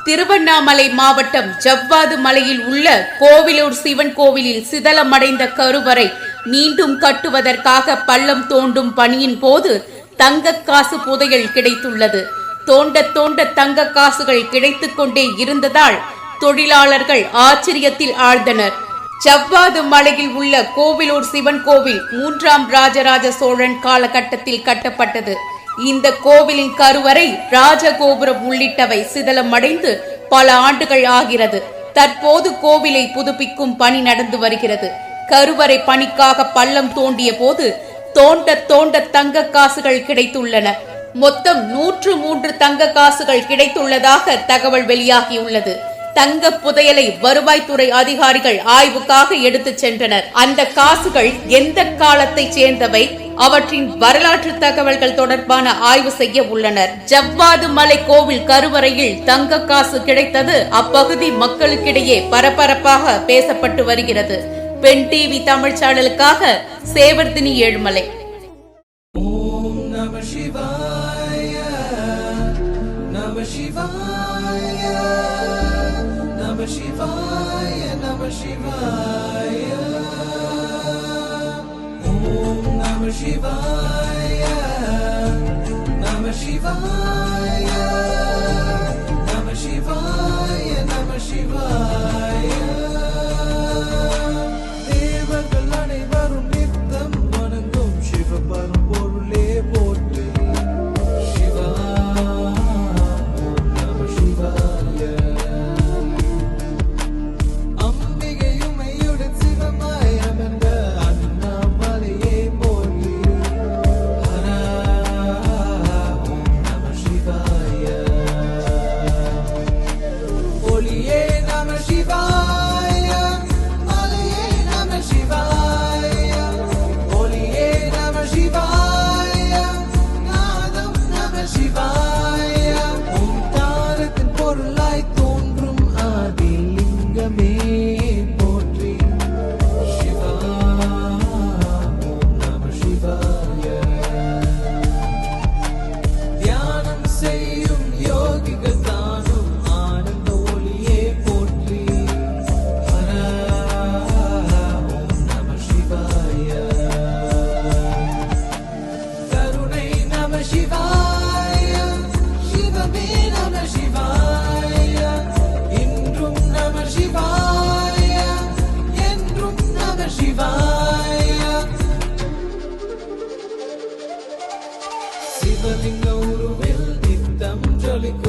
திருவண்ணாமலை மாவட்டம் ஜவ்வாது மலையில் உள்ள கோவிலூர் சிவன் கோவிலில் சிதலமடைந்த கருவறை மீண்டும் கட்டுவதற்காக பள்ளம் தோண்டும் பணியின் போது தங்க காசு புதையல் கிடைத்துள்ளது. தோண்ட தோண்ட தங்க காசுகள் கிடைத்துக் கொண்டே இருந்ததால் தொழிலாளர்கள் ஆச்சரியத்தில் ஆழ்ந்தனர். ஜவ்வாது மலையில் உள்ள கோவிலூர் சிவன் கோவில் 3ஆம் ராஜராஜ சோழன் காலகட்டத்தில் கட்டப்பட்டது. இந்த கோவிலின் கருவறை, ராஜகோபுரம் உள்ளிட்டவை சிதலமடைந்து பல ஆண்டுகள் ஆகிறது. தற்போது கோவிலை புதுப்பிக்கும் பணி நடந்து வருகிறது. கருவறை பணிக்காக பள்ளம் தோண்டிய போது தோண்ட தோண்ட தங்க காசுகள் கிடைத்துள்ளன. மொத்தம் 103 தங்க காசுகள் கிடைத்துள்ளதாக தகவல் வெளியாகியுள்ளது. தங்க புதையலை வருவாய்த்துறை அதிகாரிகள் ஆய்வுக்காக எடுத்துச் சென்றனர். அந்த காசுகள் எந்த காலத்தை சேர்ந்தவை, அவற்றின் வரலாற்று தகவல்கள் தொடர்பான ஆய்வு செய்ய உள்ளனர். ஜவ்வாது மலை கோவில் கருவறையில் தங்க காசு கிடைத்தது அப்பகுதி மக்களுக்கிடையே பரபரப்பாக பேசப்பட்டு வருகிறது. பெண் டிவி தமிழ் சேனலுக்காக சேவர்தினி ஏழுமலை. ஓம் நம சிவாய, நம சிவாய, நம சிவாய, நம சிவாய. ஓம் நம சிவாய, நம சிவாய, நம சிவாய, நம சிவாய. தேவர்கள் அனைவரும் நித்தம் வணங்கும் சிவபரம்பொருளே போற்றி. சிவா ஓம் நம சிவாய. அம்பிகையுமையுடன் சிவமாய் அமர்ந்த அண்ணாமலையே போற்றி. ஹரா ஓம் நம சிவாய. ஒளியே நம சிவாய, மலையே நம சிவாய. ஒளியே நம சிவாய, நாதம் நம சிவாய. ஓங்காரத்தின் பொருளாய் தோன்றும் ஆதிலிங்கமே போற்றி. சிவா ஓம் நம சிவாய. தியானம் செய்யும் யோகிகள் தானும் ஆனந்த ஒளியே போற்றி. ஹரா ஓம் நம சிவாய. கருணை நம சிவாய, சிவமே நம சிவாய. இன்றும் நம சிவாய, என்றும் நம சிவாய. சிவலிங்க உருவில் நித்தம் ஜொலிக்கும்